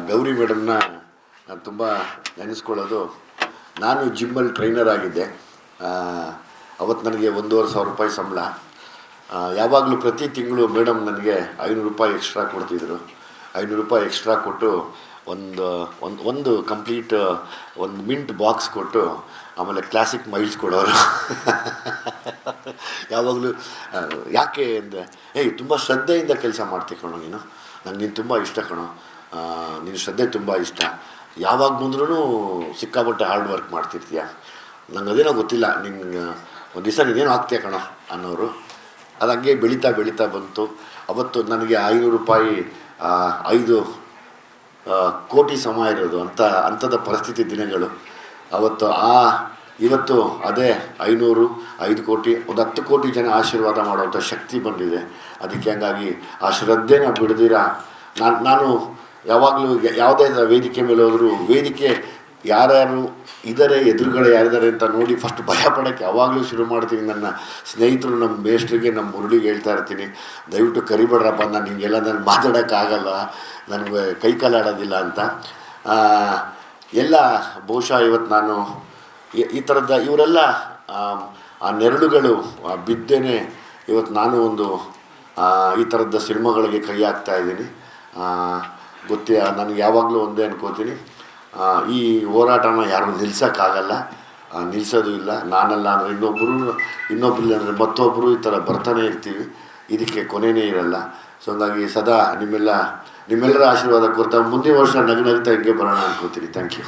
ಗೌರಿ ಮೇಡಮ್ನ ನಾನು ತುಂಬ ನೆನೆಸ್ಕೊಳ್ಳೋದು. ನಾನು ಜಿಮ್ಮಲ್ಲಿ ಟ್ರೈನರ್ ಆಗಿದ್ದೆ. ಅವತ್ತು ನನಗೆ 1,500 ರೂಪಾಯಿ ಸಂಬಳ. ಯಾವಾಗಲೂ ಪ್ರತಿ ತಿಂಗಳು ಮೇಡಮ್ ನನಗೆ 500 ರೂಪಾಯಿ ಎಕ್ಸ್ಟ್ರಾ ಕೊಡ್ತಿದ್ರು. 500 ರೂಪಾಯಿ ಎಕ್ಸ್ಟ್ರಾ ಕೊಟ್ಟು ಒಂದು ಕಂಪ್ಲೀಟ್ ಒಂದು ಮಿಂಟ್ ಬಾಕ್ಸ್ ಕೊಟ್ಟು ಆಮೇಲೆ ಕ್ಲಾಸಿಕ್ ಮೈಲ್ಸ್ ಕೊಡೋರು. ಯಾವಾಗಲೂ ಯಾಕೆ ಅಂದರೆ, ತುಂಬ ಶ್ರದ್ಧೆಯಿಂದ ಕೆಲಸ ಮಾಡ್ತಿ ಕಣೋ ನೀನು, ನೀನು ತುಂಬ ಇಷ್ಟ ಕಣೋ, ನೀನು ಶ್ರದ್ಧೆ ತುಂಬ ಇಷ್ಟ, ಯಾವಾಗ ಬಂದ್ರೂ ಸಿಕ್ಕಾಪಟ್ಟೆ ಹಾರ್ಡ್ ವರ್ಕ್ ಮಾಡ್ತಿರ್ತೀಯ, ನಂಗೆ ಅದೇನೋ ಗೊತ್ತಿಲ್ಲ, ನಿನ್ನ ಒಂದು ದಿವಸ ನೀನೇನು ಆಗ್ತೀಯ ಕಣೋ ಅನ್ನೋರು. ಅದು ಹಂಗೆ ಬೆಳೀತಾ ಬಂತು. ಅವತ್ತು ನನಗೆ 500 ರೂಪಾಯಿ 5 ಕೋಟಿ ಸಮ ಇರೋದು ಅಂಥದ್ದು ಪರಿಸ್ಥಿತಿ ದಿನಗಳು ಅವತ್ತು. ಇವತ್ತು ಅದೇ 500 5 ಕೋಟಿ, ಒಂದು 10 ಕೋಟಿ ಜನ ಆಶೀರ್ವಾದ ಮಾಡುವಂಥ ಶಕ್ತಿ ಬಂದಿದೆ. ಅದಕ್ಕೆ ಹಂಗಾಗಿ ಆ ಶ್ರದ್ಧೆನ ಬಿಡದಿರ ನಾನು ಯಾವಾಗಲೂ ಯಾವುದೇ ವೇದಿಕೆ ಮೇಲೆ ಹೋದರೂ ವೇದಿಕೆ ಯಾರ್ಯಾರು ಇದ್ದಾರೆ, ಎದುರುಗಡೆ ಯಾರಿದ್ದಾರೆ ಅಂತ ನೋಡಿ ಫಸ್ಟ್ ಭಯ ಪಡೋಕ್ಕೆ ಯಾವಾಗಲೂ ಶುರು ಮಾಡ್ತೀನಿ. ನನ್ನ ಸ್ನೇಹಿತರು, ನಮ್ಮ ಮೇಷ್ಟ್ರಿಗೆ, ನಮ್ಮ ಮುರಳಿಗೆ ಹೇಳ್ತಾ ಇರ್ತೀನಿ, ದಯವಿಟ್ಟು ಕರಿಬೇಡ್ರಪ್ಪ, ನಾನು ಹಿಂಗೆಲ್ಲ ನಾನು ಮಾತಾಡೋಕ್ಕಾಗಲ್ಲ, ನನಗೆ ಕೈಕಾಲಾಡೋದಿಲ್ಲ ಅಂತ. ಎಲ್ಲ ಬಹುಶಃ ಇವತ್ತು ನಾನು ಈ ಥರದ ಇವರೆಲ್ಲ ಆ ನೆರಳುಗಳು ಬಿದ್ದೇನೆ ಇವತ್ತು ನಾನು ಒಂದು ಈ ಥರದ ಸಿನಿಮಾಗಳಿಗೆ ಕೈ ಹಾಕ್ತಾಯಿದ್ದೀನಿ. ನನಗೆ ಯಾವಾಗಲೂ ಒಂದೇ ಅನ್ಕೋತೀನಿ, ಈ ಹೋರಾಟನ ಯಾರೂ ನಿಲ್ಸೋಕ್ಕಾಗಲ್ಲ, ನಿಲ್ಲಿಸೋದು ಇಲ್ಲ. ನಾನಲ್ಲ ಅಂದರೆ ಇನ್ನೊಬ್ಬರು ಅಂದರೆ ಮತ್ತೊಬ್ಬರು ಈ ಥರ ಬರ್ತಾನೆ ಇರ್ತೀವಿ. ಇದಕ್ಕೆ ಕೊನೆಯೇ ಇರಲ್ಲ. ಸೊ ಹಂಗಾಗಿ ಸದಾ ನಿಮ್ಮೆಲ್ಲರ ಆಶೀರ್ವಾದ ಕೊಡ್ತಾ ಮುಂದಿನ ವರ್ಷ ನಗ್ನಗ್ತಾ ಹಿಂಗೆ ಬರೋಣ ಅನ್ಕೋತೀನಿ. Thank you.